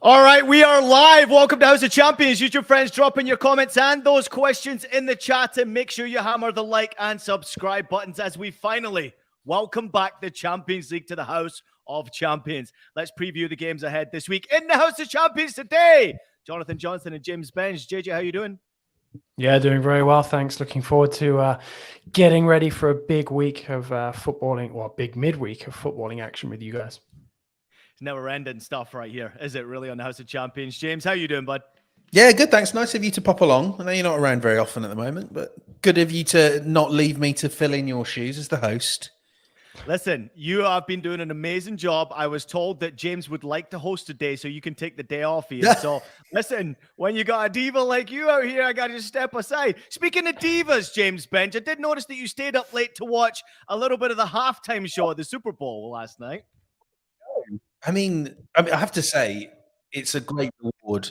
All right, we are live. Welcome to House of Champions. Use your friends, drop in your comments and those questions in the chat, and make sure you hammer the like and subscribe buttons as we finally welcome back the Champions League to the House of Champions. Let's preview the games ahead this week in the House of Champions today. Jonathan Johnson and James Bench. JJ, how you doing? Yeah, doing very well, thanks. Looking forward to getting ready for a big week of footballing, or big midweek of footballing action with you guys. Never-ending stuff right here, is it really, on the House of Champions? James, how you doing, bud? Yeah, good, thanks. Nice of you to pop along. I know you're not around very often at the moment, but good of you to not leave me to fill in your shoes as the host. Listen, you have been doing an amazing job. I was told that James would like to host today so you can take the day off, Ian. So, listen, when you got a diva like you out here, I got to just step aside. Speaking of divas, James Bench, I did notice that you stayed up late to watch a little bit of the halftime show at the Super Bowl last night. I mean, I have to say, it's a great reward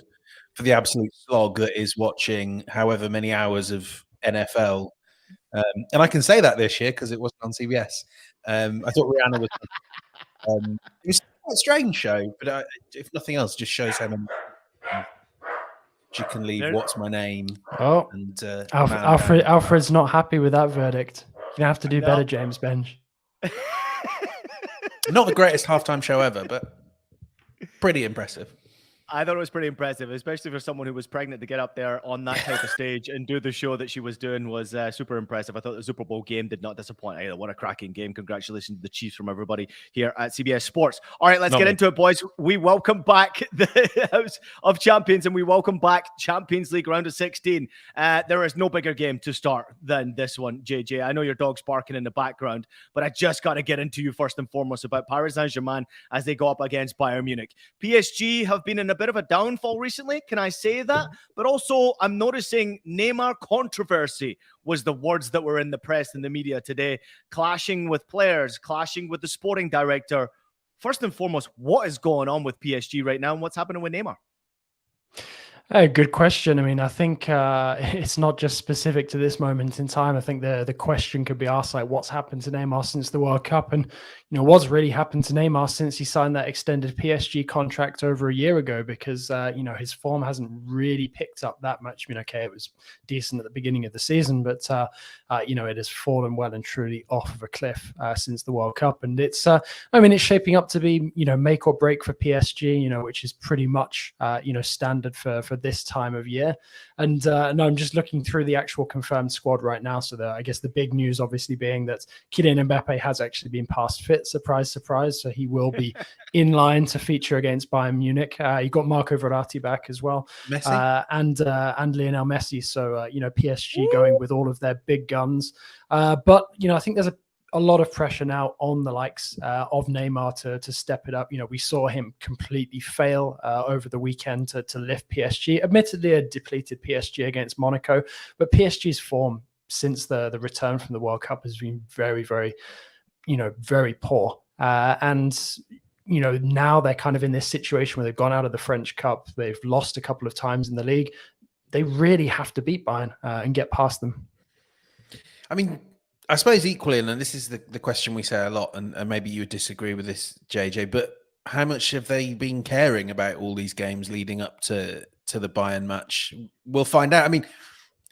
for the absolute slog that is watching however many hours of NFL. And I can say that this year because it wasn't on CBS. I thought Rihanna was. It was quite a strange show, but if nothing else, just shows how many she can leave. What's my name? Oh, and Alfred's not happy with that verdict. You're gonna have to do better, James Bench. Not the greatest halftime show ever, but pretty impressive. I thought it was pretty impressive, especially for someone who was pregnant to get up there on that type of stage and do the show that she was doing was super impressive. I thought the Super Bowl game did not disappoint either. What a cracking game. Congratulations to the Chiefs from everybody here at CBS Sports. All right, let's get into it, boys. We welcome back the House of Champions and we welcome back Champions League round of 16. There is no bigger game to start than this one, JJ. I know your dog's barking in the background, but I just got to get into you first and foremost about Paris Saint-Germain as they go up against Bayern Munich. PSG have been in a bit of a downfall recently, can I say that? But also, I'm noticing Neymar controversy was the words that were in the press and the media today, clashing with players, clashing with the sporting director. First and foremost, what is going on with PSG right now and what's happening with Neymar? Good question. I mean, I think it's not just specific to this moment in time. I think the question could be asked, like, what's happened to Neymar since the World Cup? And, you know, what's really happened to Neymar since he signed that extended PSG contract over a year ago? Because, you know, his form hasn't really picked up that much. I mean, okay, it was decent at the beginning of the season, but, you know, it has fallen well and truly off of a cliff since the World Cup. And it's, I mean, it's shaping up to be, you know, make or break for PSG, you know, which is pretty much, you know, standard for this time of year. And no, I'm just looking through the actual confirmed squad right now. So I guess the big news obviously being that Kylian Mbappe has actually been past fit. Surprise, surprise. So he will be in line to feature against Bayern Munich. You got Marco Verratti back as well. And Lionel Messi. So, you know, PSG going with all of their big guns. But, you know, I think there's a lot of pressure now on the likes of Neymar to step it up. You know, we saw him completely fail over the weekend to lift PSG. Admittedly, a depleted PSG against Monaco, but PSG's form since the return from the World Cup has been very, very, you know, very poor. And, you know, now they're kind of in this situation where they've gone out of the French Cup. They've lost a couple of times in the league. They really have to beat Bayern and get past them. I mean, I suppose equally, and this is the question we say a lot, and maybe you would disagree with this, JJ, but how much have they been caring about all these games leading up to the Bayern match? We'll find out. I mean,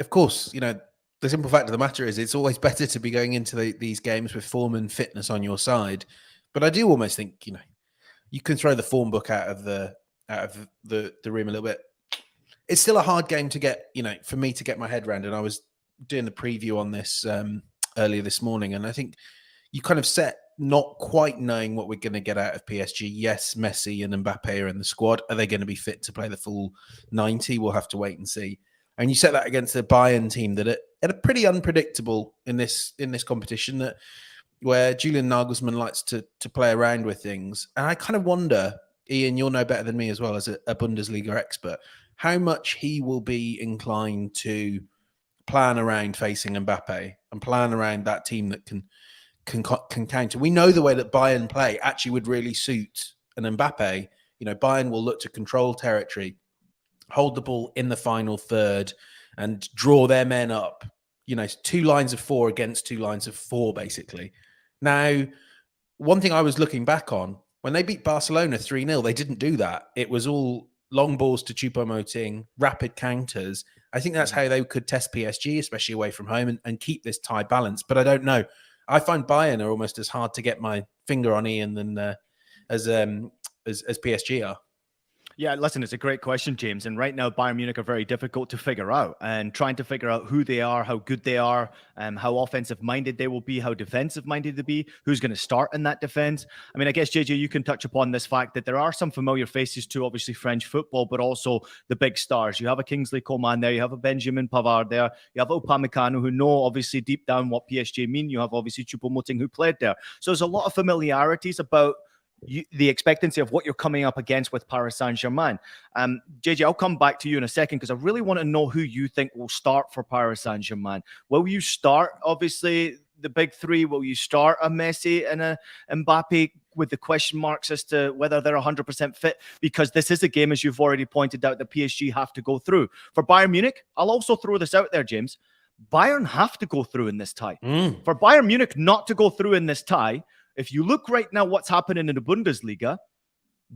of course, you know, the simple fact of the matter is it's always better to be going into these games with form and fitness on your side. But I do almost think, you know, you can throw the form book out of the room a little bit. It's still a hard game to get, you know, for me to get my head around. And I was doing the preview on this earlier this morning, and I think you kind of set not quite knowing what we're going to get out of PSG. Yes, Messi and Mbappe are in the squad. Are they going to be fit to play the full 90? We'll have to wait and see. And you set that against the Bayern team that are pretty unpredictable in this competition, that where Julian Nagelsmann likes to play around with things. And I kind of wonder, Ian, you'll know better than me as well as a Bundesliga expert, how much he will be inclined to plan around facing Mbappe and plan around that team that can counter. We know the way that Bayern play actually would really suit an Mbappe. You know, Bayern will look to control territory, hold the ball in the final third, and draw their men up. You know, 2 lines of 4 against 2 lines of 4, basically. Now, one thing I was looking back on, when they beat Barcelona 3-0, they didn't do that. It was all long balls to Choupo-Moting, rapid counters. I think that's how they could test PSG, especially away from home, and keep this tie balance. But I don't know. I find Bayern are almost as hard to get my finger on, Ian, than as PSG are. Yeah, listen, it's a great question, James. And right now, Bayern Munich are very difficult to figure out. And trying to figure out who they are, how good they are, how offensive-minded they will be, how defensive-minded they be, who's going to start in that defense. I mean, I guess, JJ, you can touch upon this fact that there are some familiar faces to, obviously, French football, but also the big stars. You have a Kingsley Coman there. You have a Benjamin Pavard there. You have Upamecano, who know, obviously, deep down what PSG mean. You have, obviously, Choupo-Moting, who played there. So there's a lot of familiarities about the expectancy of what you're coming up against with Paris Saint-Germain. JJ, I'll come back to you in a second because I really want to know who you think will start for Paris Saint-Germain. Will you start, obviously, the big three? Will you start a Messi and a Mbappe with the question marks as to whether they're 100% fit? Because this is a game, as you've already pointed out, that PSG have to go through. For Bayern Munich, I'll also throw this out there, James. Bayern have to go through in this tie. For Bayern Munich not to go through in this tie, if you look right now what's happening in the Bundesliga,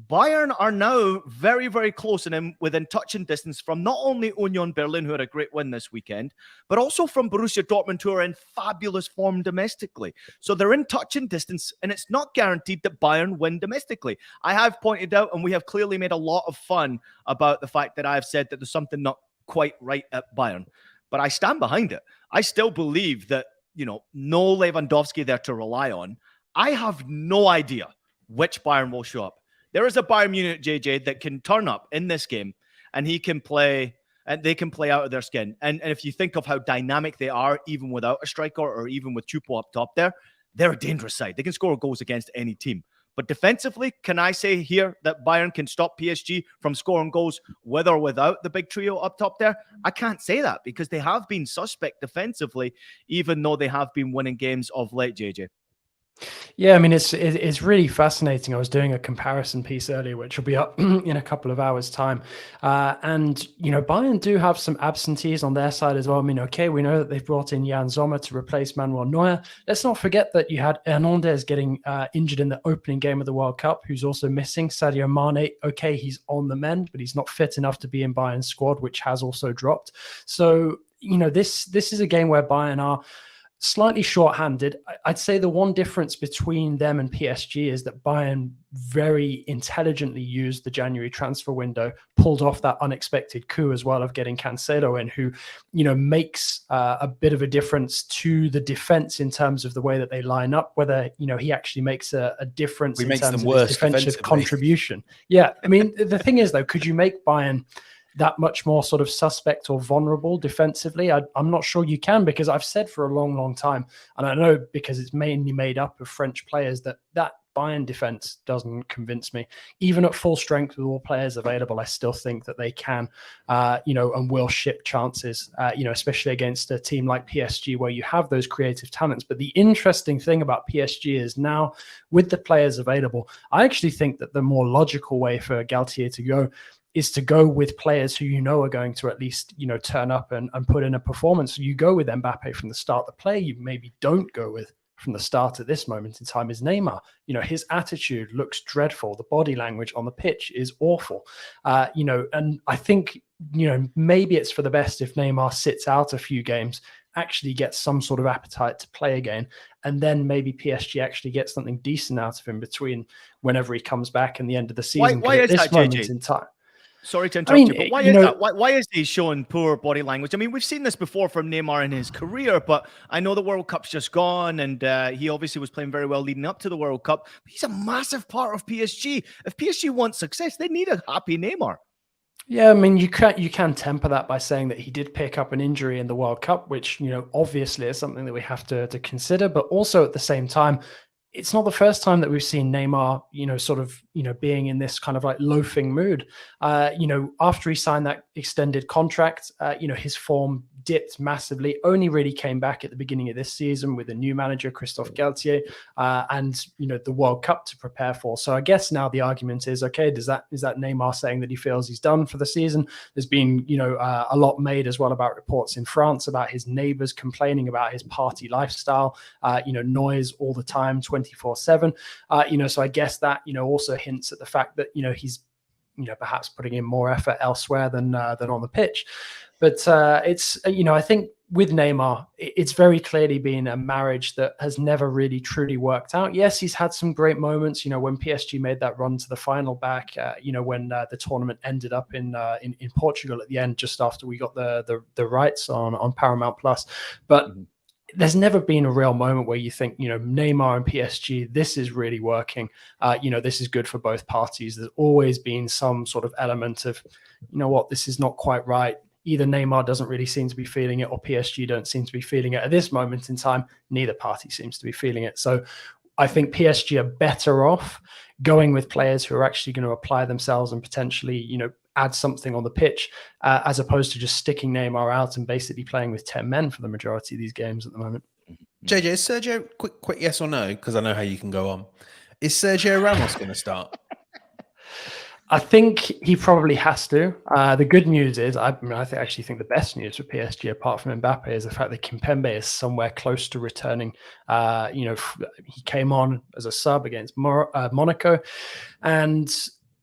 Bayern are now very, very close and within touching distance from not only Union Berlin, who had a great win this weekend, but also from Borussia Dortmund, who are in fabulous form domestically. So they're in touching distance, and it's not guaranteed that Bayern win domestically. I have pointed out, and we have clearly made a lot of fun about the fact that I've said that there's something not quite right at Bayern. But I stand behind it. I still believe that, no Lewandowski there to rely on. I have no idea which Bayern will show up. There is a Bayern Munich, JJ, that can turn up in this game and he can play, and they can play out of their skin. And if you think of how dynamic they are, even without a striker or even with Choupo up top there, they're a dangerous side. They can score goals against any team. But defensively, can I say here that Bayern can stop PSG from scoring goals with or without the big trio up top there? I can't say that because they have been suspect defensively, even though they have been winning games of late, JJ. Yeah, I mean, it's really fascinating. I was doing a comparison piece earlier, which will be up in a couple of hours' time. And, Bayern do have some absentees on their side as well. I mean, okay, we know that they've brought in Jan Sommer to replace Manuel Neuer. Let's not forget that you had Hernandez getting injured in the opening game of the World Cup, who's also missing. Sadio Mane, okay, he's on the mend, but he's not fit enough to be in Bayern's squad, which has also dropped. So, this is a game where Bayern are slightly short-handed. I'd say the one difference between them and PSG is that Bayern very intelligently used the January transfer window, pulled off that unexpected coup as well of getting Cancelo in, who, makes a bit of a difference to the defense in terms of the way that they line up, whether, he actually makes a difference in terms of his defensive contribution. Yeah. I mean, the thing is, though, could you make Bayern that much more sort of suspect or vulnerable defensively? I'm not sure you can, because I've said for a long, long time, and I know because it's mainly made up of French players, that Bayern defense doesn't convince me. Even at full strength with all players available, I still think that they can, and will ship chances, especially against a team like PSG where you have those creative talents. But the interesting thing about PSG is now with the players available, I actually think that the more logical way for Galtier to go is to go with players who are going to at least, turn up and put in a performance. You go with Mbappe from the start. The player you maybe don't go with from the start at this moment in time is Neymar. His attitude looks dreadful. The body language on the pitch is awful. And I think, maybe it's for the best if Neymar sits out a few games, actually gets some sort of appetite to play again, and then maybe PSG actually gets something decent out of him between whenever he comes back and the end of the season. Why is that, moment JJ? In time? Sorry to interrupt you, but why is that? Why is he showing poor body language? I mean, we've seen this before from Neymar in his career, but I know the World Cup's just gone, and he obviously was playing very well leading up to the World Cup. He's a massive part of PSG. If PSG wants success, they need a happy Neymar. Yeah, I mean, you can temper that by saying that he did pick up an injury in the World Cup, which, obviously is something that we have to consider, but also at the same time, it's not the first time that we've seen Neymar, being in this kind of like loafing mood. After he signed that extended contract, his form dipped massively, only really came back at the beginning of this season with a new manager, Christophe Galtier, and, the World Cup to prepare for. So I guess now the argument is, okay, is that Neymar saying that he feels he's done for the season? There's been, a lot made as well about reports in France about his neighbors complaining about his party lifestyle, noise all the time, 24/7. So I guess that, also hints at the fact that, he's perhaps putting in more effort elsewhere than on the pitch. But it's, I think with Neymar, it's very clearly been a marriage that has never really truly worked out. Yes, he's had some great moments, when PSG made that run to the final back, when the tournament ended up in Portugal at the end, just after we got the rights on Paramount Plus. But there's never been a real moment where you think, Neymar and PSG, this is really working. This is good for both parties. There's always been some sort of element of, this is not quite right. Either Neymar doesn't really seem to be feeling it, or PSG don't seem to be feeling it. At this moment in time, neither party seems to be feeling it. So I think PSG are better off going with players who are actually going to apply themselves and potentially, add something on the pitch, as opposed to just sticking Neymar out and basically playing with 10 men for the majority of these games at the moment. JJ, is Sergio, quick yes or no, because I know how you can go on. Is Sergio Ramos going to start? I think he probably has to. The good news is, I actually think the best news for PSG, apart from Mbappe, is the fact that Kimpembe is somewhere close to returning. He came on as a sub against Monaco, and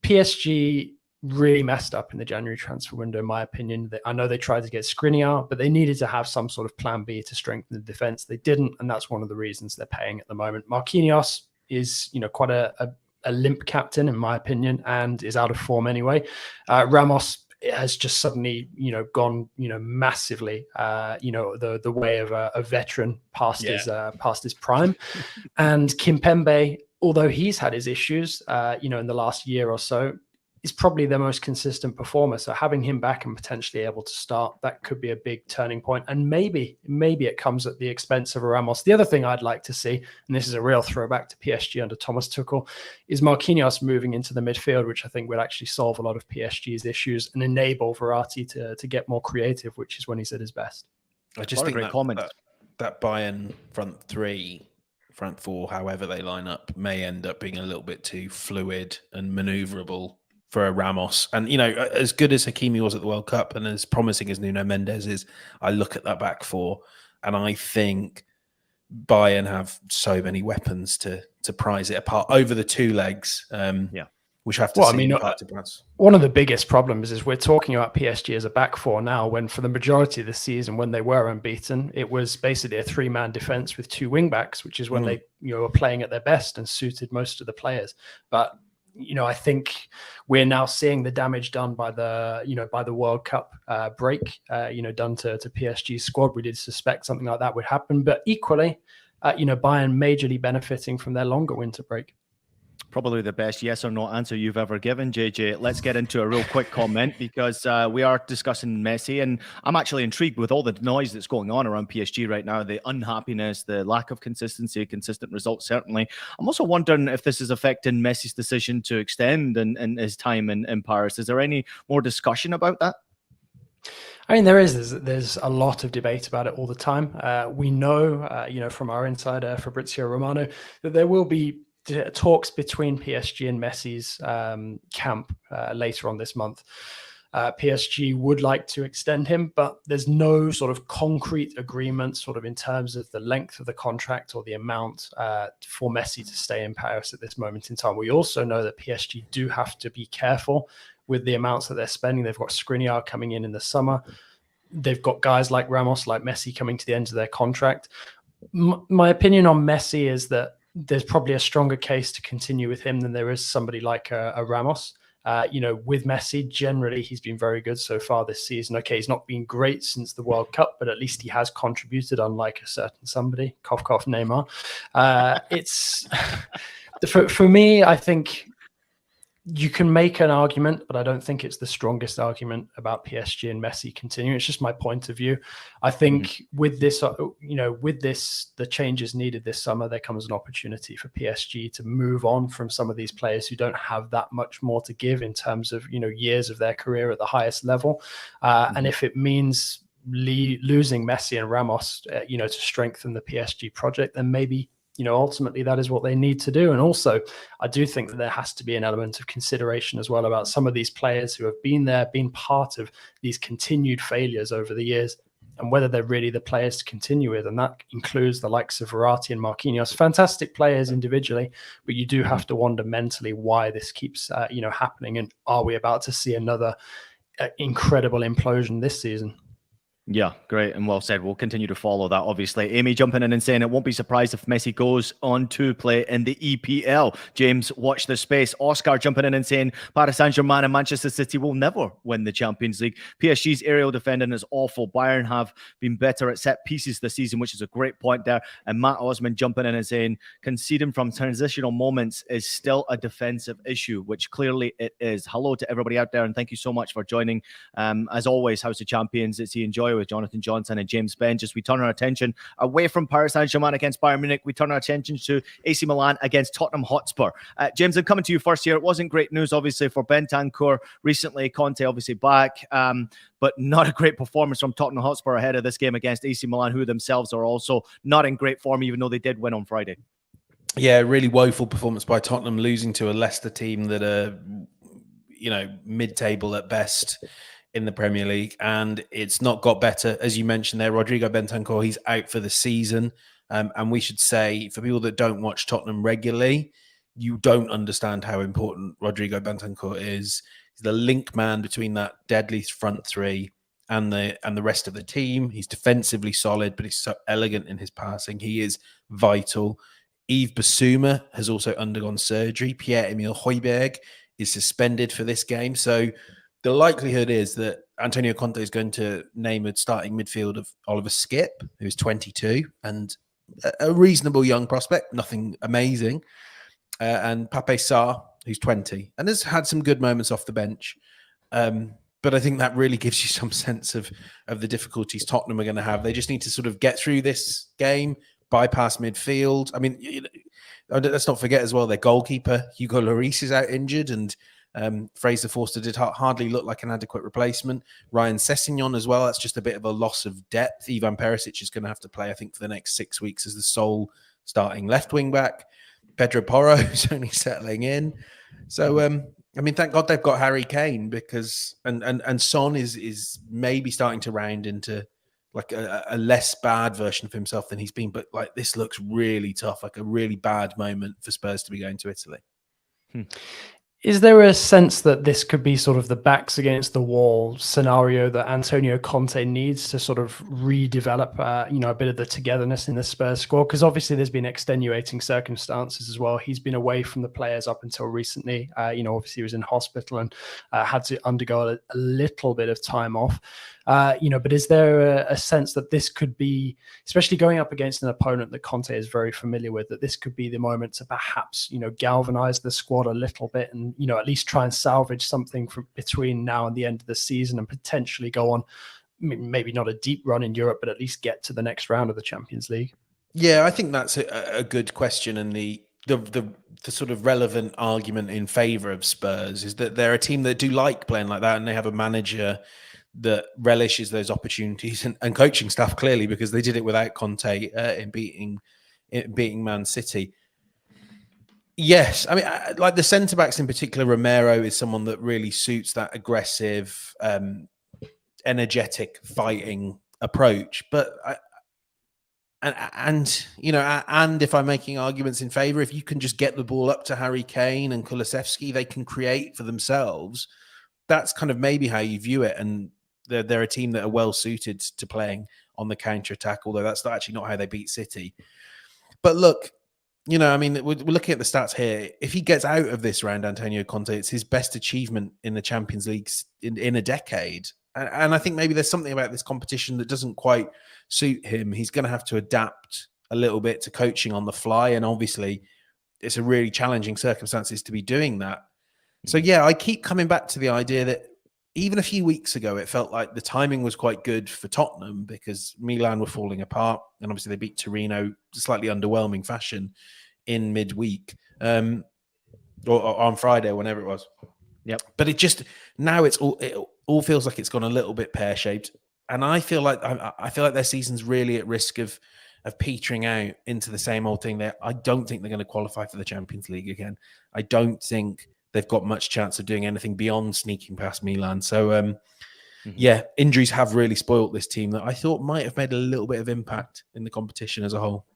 PSG really messed up in the January transfer window, in my opinion. I know they tried to get Skriniar, but they needed to have some sort of plan B to strengthen the defense. They didn't, and that's one of the reasons they're paying at the moment. Marquinhos is, quite a limp captain, in my opinion, and is out of form anyway. Ramos has just suddenly, gone, massively, the way of a veteran past his prime. And Kimpembe, although he's had his issues, in the last year or so, is probably the most consistent performer. So having him back and potentially able to start, that could be a big turning point. And maybe it comes at the expense of Ramos. The other thing I'd like to see, and this is a real throwback to PSG under Thomas Tuchel, is Marquinhos moving into the midfield, which I think would actually solve a lot of PSG's issues and enable Verratti to get more creative, which is when he's at his best. I just think that Bayern front four, however they line up, may end up being a little bit too fluid and maneuverable for a Ramos. And, as good as Hakimi was at the World Cup and as promising as Nuno Mendes is, I look at that back four and I think Bayern have so many weapons to prize it apart over the two legs. Which have to see part. One of the biggest problems is we're talking about PSG as a back four now, when for the majority of the season, when they were unbeaten, it was basically a three-man defense with two wing backs, which is when they were playing at their best and suited most of the players. But I think we're now seeing the damage done by the World Cup break, done to PSG's squad. We did suspect something like that would happen, but equally, Bayern majorly benefiting from their longer winter break. Probably the best yes or no answer you've ever given, JJ. Let's get into a real quick comment, because we are discussing Messi, and I'm actually intrigued with all the noise that's going on around PSG right now, the unhappiness, the lack of consistency, consistent results, certainly. I'm also wondering if this is affecting Messi's decision to extend in his time in Paris. Is there any more discussion about that? I mean, there's a lot of debate about it all the time. We know, from our insider Fabrizio Romano, that there will be talks between PSG and Messi's camp later on this month. PSG would like to extend him, but there's no sort of concrete agreement sort of in terms of the length of the contract or the amount for Messi to stay in Paris at this moment in time. We also know that PSG do have to be careful with the amounts that they're spending. They've got Skriniar coming in the summer. They've got guys like Ramos, like Messi coming to the end of their contract. My opinion on Messi is that there's probably a stronger case to continue with him than there is somebody like a Ramos. With Messi, generally, he's been very good so far this season. Okay, he's not been great since the World Cup, but at least he has contributed, unlike a certain somebody, cough, cough, Neymar. It's for me, I think you can make an argument, but I don't think it's the strongest argument about PSG and Messi continuing. It's just my point of view. I think with this, the changes needed this summer, there comes an opportunity for PSG to move on from some of these players who don't have that much more to give in terms of, years of their career at the highest level. And if it means losing Messi and Ramos, to strengthen the PSG project, then maybe, ultimately that is what they need to do. And also, I do think that there has to be an element of consideration as well about some of these players who have been part of these continued failures over the years. and whether they're really the players to continue with. And that includes the likes of Verratti and Marquinhos, fantastic players individually, but you do have to wonder mentally why this keeps happening, and are we about to see another incredible implosion this season? Yeah, great and well said. We'll continue to follow that, obviously. Amy jumping in and saying it won't be surprised if Messi goes on to play in the EPL. James, watch this space. Oscar jumping in and saying Paris Saint-Germain and Manchester City will never win the Champions League. PSG's aerial defending is awful. Bayern have been better at set pieces this season, which is a great point there. And Matt Osman jumping in and saying conceding from transitional moments is still a defensive issue, which clearly it is. Hello to everybody out there, and thank you so much for joining. As always, House of Champions, it's the Enjoy with Jonathan Johnson and James Bench. As we turn our attention away from Paris Saint-Germain against Bayern Munich, we turn our attention to AC Milan against Tottenham Hotspur. James, I'm coming to you first here. It wasn't great news, obviously, for Bentancur recently. Conte obviously back, but not a great performance from Tottenham Hotspur ahead of this game against AC Milan, who themselves are also not in great form, even though they did win on Friday. Yeah, really woeful performance by Tottenham, losing to a Leicester team that are, mid-table at best in the Premier League, and it's not got better. As you mentioned there, Rodrigo Bentancur, he's out for the season. And we should say, for people that don't watch Tottenham regularly, you don't understand how important Rodrigo Bentancur is. He's the link man between that deadly front three and the rest of the team. He's defensively solid, but he's so elegant in his passing. He is vital. Yves Bissouma has also undergone surgery. Pierre-Emile Højbjerg is suspended for this game. So the likelihood is that Antonio Conte is going to name a starting midfield of Oliver Skipp, who's 22, and a reasonable young prospect, nothing amazing, and Pape Sarr, who's 20, and has had some good moments off the bench. But I think that really gives you some sense of the difficulties Tottenham are going to have. They just need to sort of get through this game, bypass midfield. I mean, let's not forget as well, their goalkeeper, Hugo Lloris, is out injured, and Fraser Forster did hardly look like an adequate replacement. Ryan Sessegnon as well. That's just a bit of a loss of depth. Ivan Perisic is going to have to play, I think, for the next 6 weeks as the sole starting left wing back. Pedro Porro is only settling in. So, I mean, thank God they've got Harry Kane, because and Son is maybe starting to round into like a less bad version of himself than he's been. But like, this looks really tough, like a really bad moment for Spurs to be going to Italy. Is there a sense that this could be sort of the backs against the wall scenario that Antonio Conte needs to sort of redevelop, a bit of the togetherness in the Spurs squad? Because obviously there's been extenuating circumstances as well. He's been away from the players up until recently. Obviously he was in hospital and had to undergo a little bit of time off. But is there a sense that this could be, especially going up against an opponent that Conte is very familiar with, that this could be the moment to perhaps, galvanize the squad a little bit and, at least try and salvage something from between now and the end of the season and potentially go on, maybe not a deep run in Europe, but at least get to the next round of the Champions League? Yeah, I think that's a good question. And the sort of relevant argument in favor of Spurs is that they're a team that do like playing like that, and they have a manager that relishes those opportunities and coaching staff, clearly, because they did it without Conte in beating Man City. Yes, I mean, like the centre backs in particular, Romero is someone that really suits that aggressive, energetic, fighting approach. But and if I'm making arguments in favour, if you can just get the ball up to Harry Kane and Kulusevski, they can create for themselves. That's kind of maybe how you view it, and they're a team that are well suited to playing on the counter attack. Although that's actually not how they beat City. But look, I mean, we're looking at the stats here. If he gets out of this round, Antonio Conte, it's his best achievement in the Champions League in a decade. And I think maybe there's something about this competition that doesn't quite suit him. He's going to have to adapt a little bit to coaching on the fly. And obviously, it's a really challenging circumstances to be doing that. So, yeah, I keep coming back to the idea that even a few weeks ago, it felt like the timing was quite good for Tottenham because Milan were falling apart. And obviously, they beat Torino slightly underwhelming fashion in midweek or on Friday or whenever it was. Yep. But it all feels like it's gone a little bit pear-shaped. And I feel like their season's really at risk of petering out into the same old thing there. I don't think they're going to qualify for the Champions League again. I don't think they've got much chance of doing anything beyond sneaking past Milan. So, Yeah, injuries have really spoilt this team that I thought might have made a little bit of impact in the competition as a whole.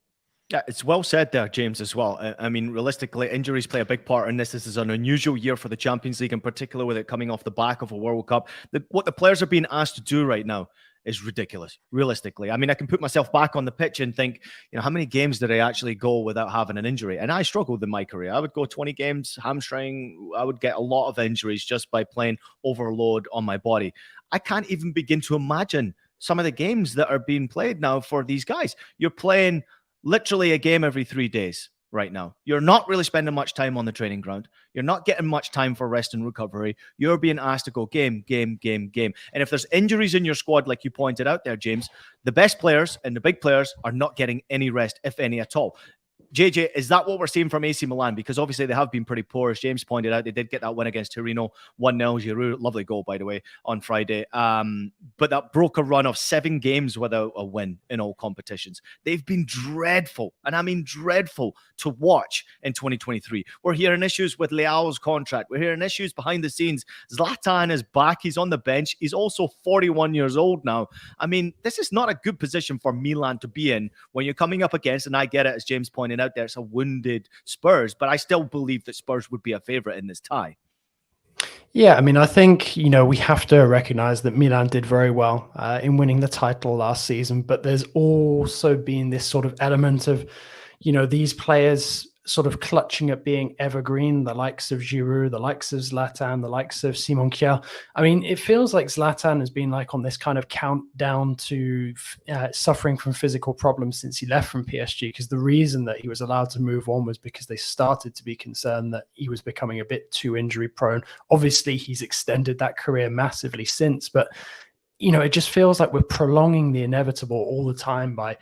Yeah, it's well said there, James, as well. I mean, realistically, injuries play a big part in this. This is an unusual year for the Champions League, in particular with it coming off the back of a World Cup. What the players are being asked to do right now is ridiculous, realistically. I mean, I can put myself back on the pitch and think, how many games did I actually go without having an injury? And I struggled in my career. I would go 20 games, hamstring. I would get a lot of injuries just by playing overload on my body. I can't even begin to imagine some of the games that are being played now for these guys. You're playing literally a game every 3 days right now. You're not really spending much time on the training ground. You're not getting much time for rest and recovery. You're being asked to go game. And if there's injuries in your squad, like you pointed out there, James, the best players and the big players are not getting any rest, if any at all. JJ, is that what we're seeing from AC Milan? Because obviously they have been pretty poor. As James pointed out, they did get that win against Torino, 1-0. Giroud, lovely goal, by the way, on Friday. But that broke a run of 7 games without a win in all competitions. They've been dreadful, and I mean dreadful, to watch in 2023. We're hearing issues with Leao's contract. We're hearing issues behind the scenes. Zlatan is back. He's on the bench. He's also 41 years old now. I mean, this is not a good position for Milan to be in when you're coming up against, and I get it, as James pointed out there, it's a wounded Spurs, but I still believe that Spurs would be a favourite in this tie. Yeah, I mean, I think, we have to recognize that Milan did very well in winning the title last season, but there's also been this sort of element of, these players sort of clutching at being evergreen, the likes of Giroud, the likes of Zlatan, the likes of Simon Kjaer. I mean, it feels like Zlatan has been like on this kind of countdown to suffering from physical problems since he left from PSG, because the reason that he was allowed to move on was because they started to be concerned that he was becoming a bit too injury prone. Obviously, he's extended that career massively since, but it just feels like we're prolonging the inevitable all the time by,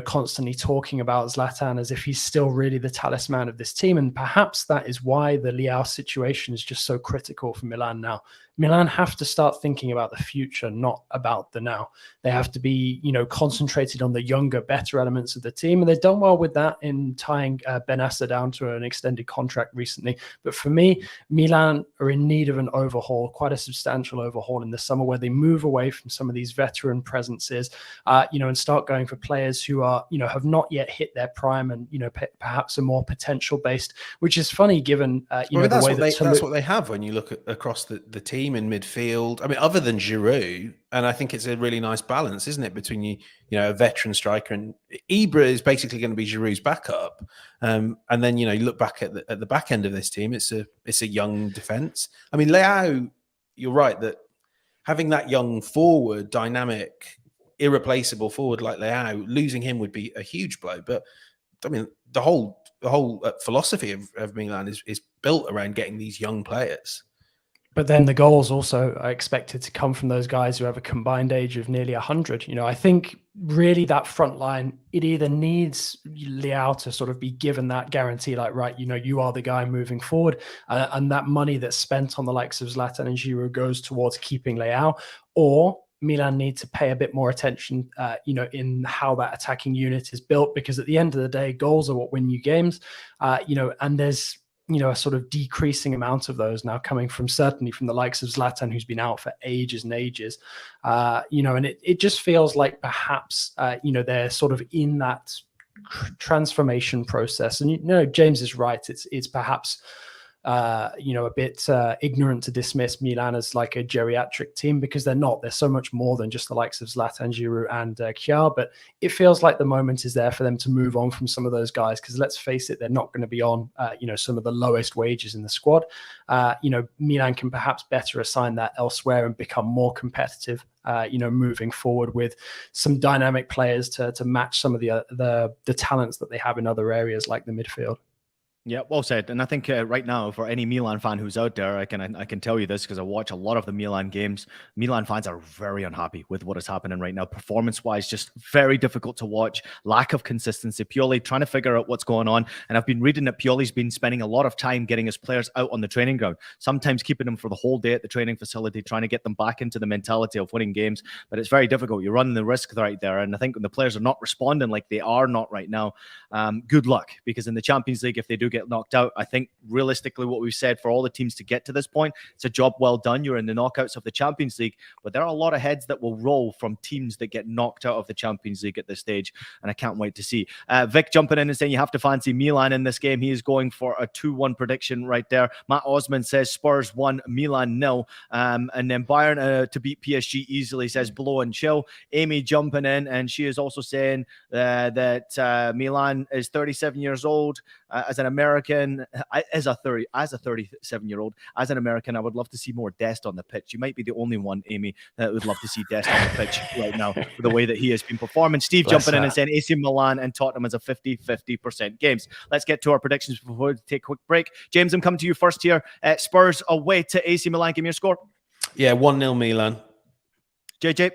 constantly talking about Zlatan as if he's still really the talisman of this team. And perhaps that is why the Leao situation is just so critical for Milan now. Milan have to start thinking about the future, not about the now. They have to be, concentrated on the younger, better elements of the team. And they've done well with that in tying Benassa down to an extended contract recently. But for me, Milan are in need of an overhaul, quite a substantial overhaul in the summer, where they move away from some of these veteran presences, and start going for players who are, have not yet hit their prime and, perhaps are more potential based, which is funny given, the way that's what they have when you look across the team in midfield. I mean, other than Giroud, and I think it's a really nice balance, isn't it, between a veteran striker, and Ibra is basically going to be Giroud's backup. And then you look back at the back end of this team, it's a young defense. I mean, Leao, you're right that having that young forward, dynamic, irreplaceable forward like Leao, losing him would be a huge blow. But I mean, the whole philosophy of Milan is built around getting these young players. But then the goals also are expected to come from those guys who have a combined age of nearly 100. I think really that front line, it either needs Leao to sort of be given that guarantee, like, right, you are the guy moving forward, and that money that's spent on the likes of Zlatan and Giroud goes towards keeping Leao, or Milan need to pay a bit more attention, in how that attacking unit is built, because at the end of the day, goals are what win you games, and there's a sort of decreasing amount of those now coming from certainly from the likes of Zlatan, who's been out for ages and ages, and it just feels like perhaps, they're sort of in that transformation process. And, James is right. It's perhaps, a bit ignorant to dismiss Milan as like a geriatric team, because they're not. They're so much more than just the likes of Zlatan, Giroud and Kjaer. But it feels like the moment is there for them to move on from some of those guys, because let's face it, they're not going to be on some of the lowest wages in the squad. Milan can perhaps better assign that elsewhere and become more competitive, moving forward with some dynamic players to match some of the talents that they have in other areas like the midfield. Yeah, well said. And I think right now, for any Milan fan who's out there, I can tell you this because I watch a lot of the Milan games. Milan fans are very unhappy with what is happening right now. Performance-wise, just very difficult to watch. Lack of consistency. Pioli trying to figure out what's going on. And I've been reading that Pioli's been spending a lot of time getting his players out on the training ground, sometimes keeping them for the whole day at the training facility, trying to get them back into the mentality of winning games. But it's very difficult. You're running the risk right there. And I think when the players are not responding like they are not right now, good luck. Because in the Champions League, if they do get knocked out. I think realistically what we've said for all the teams to get to this point, it's a job well done. You're in the knockouts of the Champions League, but there are a lot of heads that will roll from teams that get knocked out of the Champions League at this stage, and I can't wait to see. Vic jumping in and saying you have to fancy Milan in this game. He is going for a 2-1 prediction right there. Matt Osman says Spurs 1, Milan 0. And then Bayern to beat PSG easily, says Blow and Chill. Amy jumping in, and she is also saying that Milan is 37 years old. As an American, as a 37-year-old, as an American, I would love to see more Dest on the pitch. You might be the only one, Amy, that would love to see Dest on the pitch right now with the way that he has been performing. Steve jumping in and saying AC Milan and Tottenham is a 50-50% games. Let's get to our predictions before we take a quick break. James, I'm coming to you first here. Spurs away to AC Milan. Give me your score. Yeah, 1-0 Milan. JJ?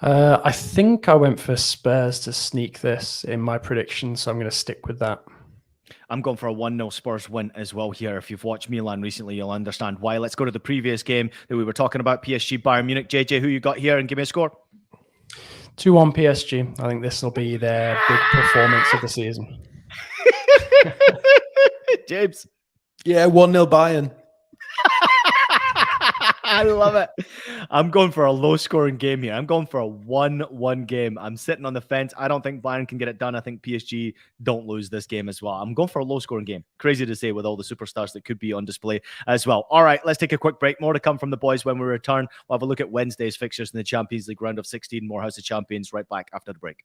I think I went for Spurs to sneak this in my prediction, so I'm going to stick with that. I'm going for a 1-0 Spurs win as well here. If you've watched Milan recently, you'll understand why. Let's go to the previous game that we were talking about, PSG Bayern Munich. JJ, who you got here, and give me a score. 2-1 PSG. I think this will be their big performance of the season. James? Yeah, 1-0 Bayern. I love it. I'm going for a low-scoring game here. I'm going for a 1-1 game. I'm sitting on the fence. I don't think Bayern can get it done. I think PSG don't lose this game as well. I'm going for a low-scoring game. Crazy to say with all the superstars that could be on display as well. All right, let's take a quick break. More to come from the boys when we return. We'll have a look at Wednesday's fixtures in the Champions League round of 16. More House of Champions right back after the break.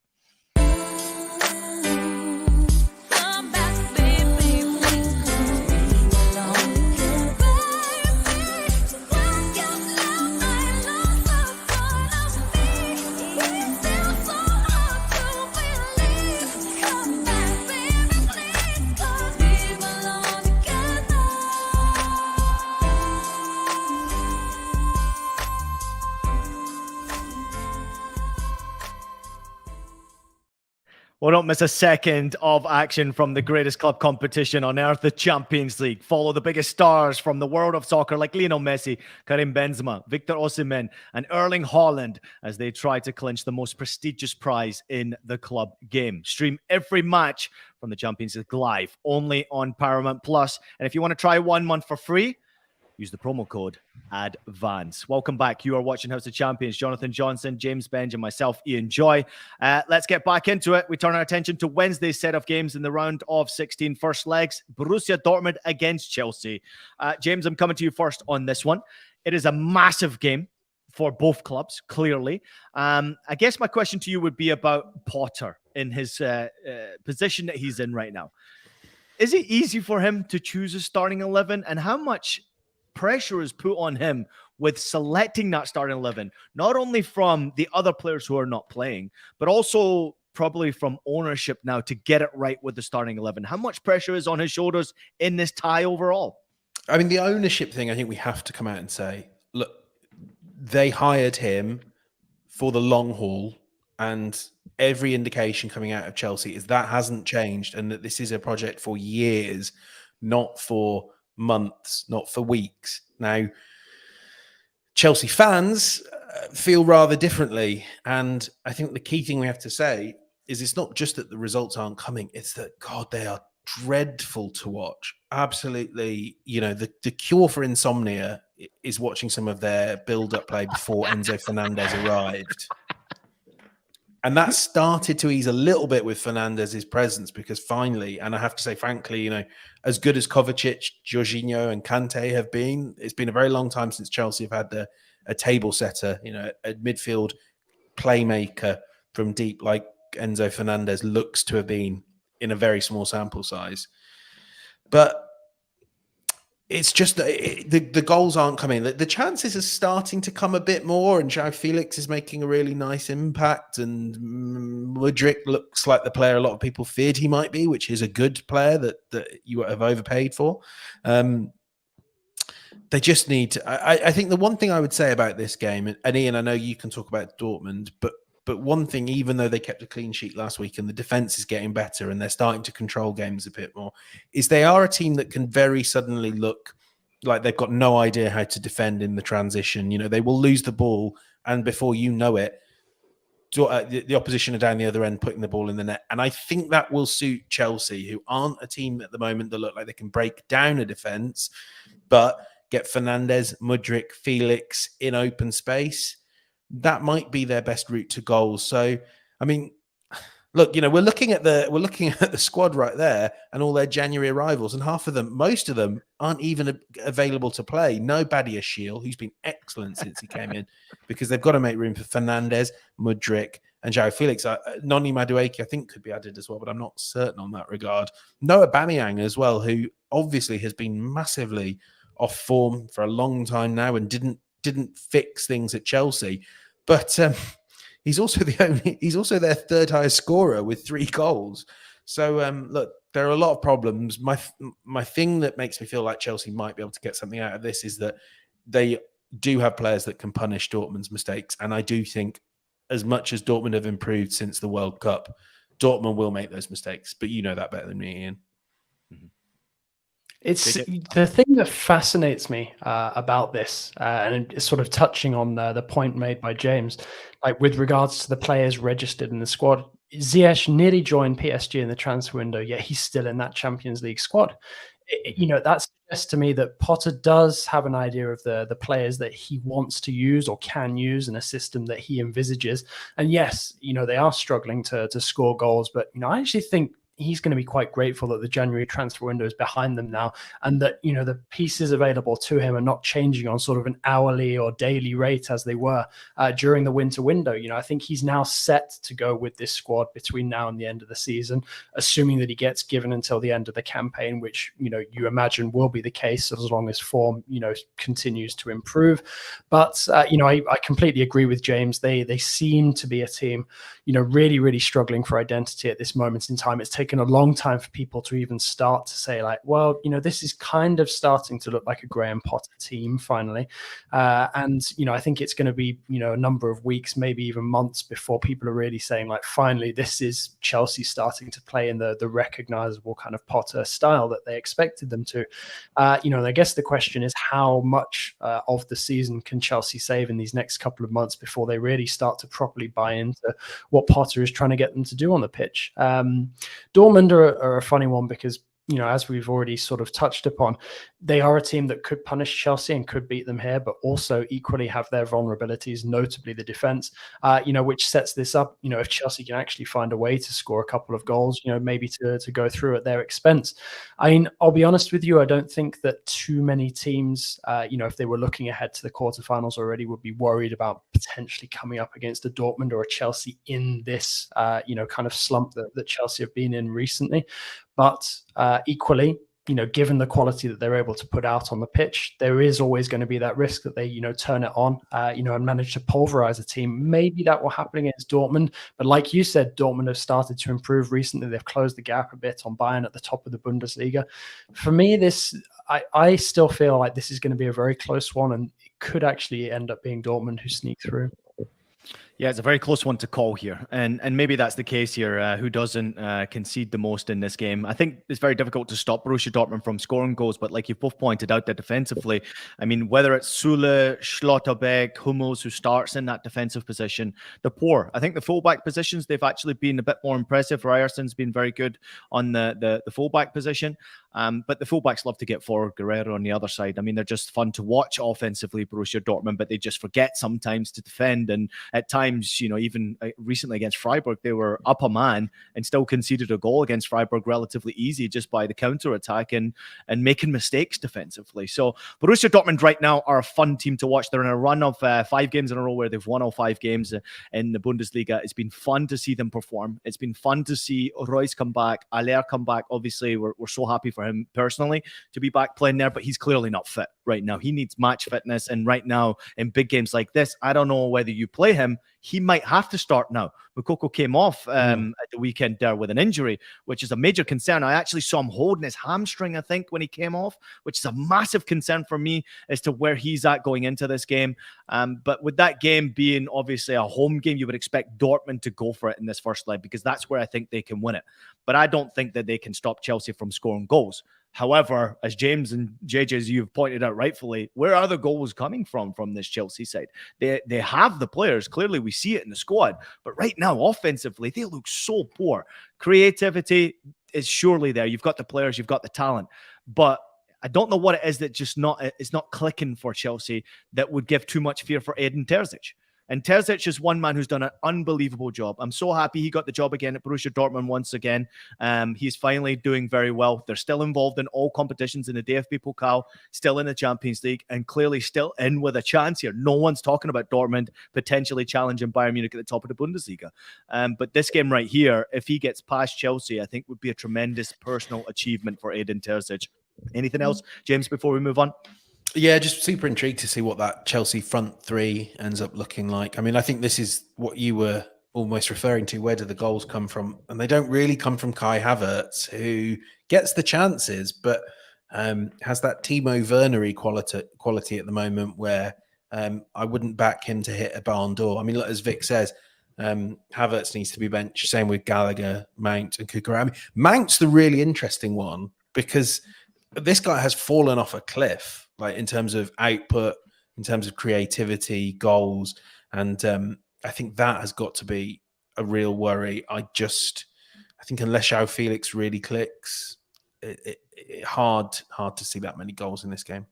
Well, don't miss a second of action from the greatest club competition on earth, the Champions League. Follow the biggest stars from the world of soccer like Lionel Messi, Karim Benzema, Victor Osimhen, and Erling Haaland as they try to clinch the most prestigious prize in the club game. Stream every match from the Champions League live, only on Paramount Plus. And if you want to try 1 month for free, use the promo code ADVANCE. Welcome back. You are watching House of Champions. Jonathan Johnson, James Benge, and myself, Ian Joy. Let's get back into it. We turn our attention to Wednesday's set of games in the round of 16 first legs. Borussia Dortmund against Chelsea. James, I'm coming to you first on this one. It is a massive game for both clubs, clearly. I guess my question to you would be about Potter in his position that he's in right now. Is it easy for him to choose a starting 11? And how much pressure is put on him with selecting that starting 11, not only from the other players who are not playing, but also probably from ownership now to get it right with the starting 11? How much pressure is on his shoulders in this tie overall? I mean, the ownership thing, I think we have to come out and say, look, they hired him for the long haul, and every indication coming out of Chelsea is that hasn't changed, and that this is a project for years, not for months, not for weeks. Now, Chelsea fans feel rather differently. And I think the key thing we have to say is it's not just that the results aren't coming, it's that, God, they are dreadful to watch. Absolutely. You know, the cure for insomnia is watching some of their build-up play before Enzo Fernandez arrived. And that started to ease a little bit with Fernandez's presence, because finally, and I have to say, frankly, you know, as good as Kovacic, Jorginho, and Kante have been, it's been a very long time since Chelsea have had a table setter, you know, a midfield playmaker from deep like Enzo Fernandez looks to have been in a very small sample size. But it's just the goals aren't coming. The chances are starting to come a bit more, and João Felix is making a really nice impact, and Mudryk looks like the player a lot of people feared he might be, which is a good player that you have overpaid for. They just need to, I think the one thing I would say about this game, and Ian, I know you can talk about Dortmund, but one thing, even though they kept a clean sheet last week and the defense is getting better and they're starting to control games a bit more, is they are a team that can very suddenly look like they've got no idea how to defend in the transition. You know, they will lose the ball, and before you know it, the opposition are down the other end, putting the ball in the net. And I think that will suit Chelsea, who aren't a team at the moment that look like they can break down a defence, but get Fernandes, Mudryk, Felix in open space. That might be their best route to goals. So, I mean, look, we're looking at the squad right there and all their January arrivals, and most of them aren't even available to play. No Badiashile, who's been excellent since he came in, because they've got to make room for Fernandes, Mudryk, and João Felix. Noni Madueke, I think, could be added as well, but I'm not certain on that regard. Noah Aubameyang as well, who obviously has been massively off form for a long time now and didn't fix things at Chelsea, but he's also their third highest scorer with 3 goals. So look, there are a lot of problems. My thing that makes me feel like Chelsea might be able to get something out of this is that they do have players that can punish Dortmund's mistakes, and I do think, as much as Dortmund have improved since the World Cup, Dortmund will make those mistakes. But you know that better than me, Ian. Mm-hmm. It's the thing that fascinates me about this, and it's sort of touching on the point made by James, like with regards to the players registered in the squad. Ziyech nearly joined PSG in the transfer window, yet he's still in that Champions League squad. That suggests to me that Potter does have an idea of the players that he wants to use or can use in a system that he envisages. And yes, they are struggling to score goals, but I actually think he's going to be quite grateful that the January transfer window is behind them now, and that the pieces available to him are not changing on sort of an hourly or daily rate as they were during the winter window. I think he's now set to go with this squad between now and the end of the season, assuming that he gets given until the end of the campaign, which you imagine will be the case as long as form continues to improve. But I completely agree with James. They seem to be a team really, really struggling for identity at this moment in time. It's taken a long time for people to even start to say, like, well, this is kind of starting to look like a Graham Potter team finally. And I think it's going to be, a number of weeks, maybe even months before people are really saying, like, finally, this is Chelsea starting to play in the recognizable kind of Potter style that they expected them to. I guess the question is, how much of the season can Chelsea save in these next couple of months before they really start to properly buy into what Potter is trying to get them to do on the pitch? Dortmund are a funny one because, as we've already sort of touched upon, they are a team that could punish Chelsea and could beat them here, but also equally have their vulnerabilities, notably the defense, which sets this up, if Chelsea can actually find a way to score a couple of goals, maybe to go through at their expense. I mean, I'll be honest with you, I don't think that too many teams, if they were looking ahead to the quarterfinals already, would be worried about potentially coming up against a Dortmund or a Chelsea in this, kind of slump that Chelsea have been in recently. But equally, given the quality that they're able to put out on the pitch, there is always going to be that risk that they, turn it on, and manage to pulverize a team. Maybe that will happen against Dortmund. But like you said, Dortmund have started to improve recently. They've closed the gap a bit on Bayern at the top of the Bundesliga. For me, I still feel like this is going to be a very close one, and it could actually end up being Dortmund who sneak through. Yeah, it's a very close one to call here. And maybe that's the case here. Who doesn't concede the most in this game? I think it's very difficult to stop Borussia Dortmund from scoring goals. But like you both pointed out, that defensively, I mean, whether it's Sule, Schlotterbeck, Hummels, who starts in that defensive position, they're poor. I think the fullback positions, they've actually been a bit more impressive. Ryerson's been very good on the fullback position. But the fullbacks love to get forward. Guerrero on the other side. I mean, they're just fun to watch offensively, Borussia Dortmund, but they just forget sometimes to defend. And at times, even recently against Freiburg, they were up a man and still conceded a goal against Freiburg relatively easy just by the counter-attack and making mistakes defensively. So Borussia Dortmund right now are a fun team to watch. They're in a run of 5 games in a row where they've won all 5 games in the Bundesliga. It's been fun to see them perform. It's been fun to see Royce come back, Aller come back. Obviously, we're so happy for him personally to be back playing there, but he's clearly not fit right now. He needs match fitness, and right now in big games like this, I don't know whether you play him. He might have to start now. Moukoko came off at the weekend there with an injury, which is a major concern. I actually saw him holding his hamstring, I think, when he came off, which is a massive concern for me as to where he's at going into this game. But with that game being obviously a home game, you would expect Dortmund to go for it in this first leg because that's where I think they can win it. But I don't think that they can stop Chelsea from scoring goals. However, as James and JJ, as you've pointed out rightfully, where are the goals coming from this Chelsea side? They have the players. Clearly, we see it in the squad. But right now, offensively, they look so poor. Creativity is surely there. You've got the players, you've got the talent. But I don't know what it is that it's not clicking for Chelsea that would give too much fear for Edin Terzic. And Terzic is one man who's done an unbelievable job. I'm so happy he got the job again at Borussia Dortmund once again. He's finally doing very well. They're still involved in all competitions in the DFB Pokal, still in the Champions League, and clearly still in with a chance here. No one's talking about Dortmund potentially challenging Bayern Munich at the top of the Bundesliga. But this game right here, if he gets past Chelsea, I think would be a tremendous personal achievement for Edin Terzic. Anything else, James, before we move on? Yeah, just super intrigued to see what that Chelsea front three ends up looking like. I mean, I think this is what you were almost referring to. Where do the goals come from? And they don't really come from Kai Havertz, who gets the chances, but has that Timo Werner quality at the moment where I wouldn't back him to hit a barn door. I mean, look, as Vic says, Havertz needs to be benched. Same with Gallagher, Mount, and Kukurea. I mean, Mount's the really interesting one because this guy has fallen off a cliff. Like in terms of output, in terms of creativity, goals. And I think that has got to be a real worry. I think unless João Felix really clicks, it's hard to see that many goals in this game.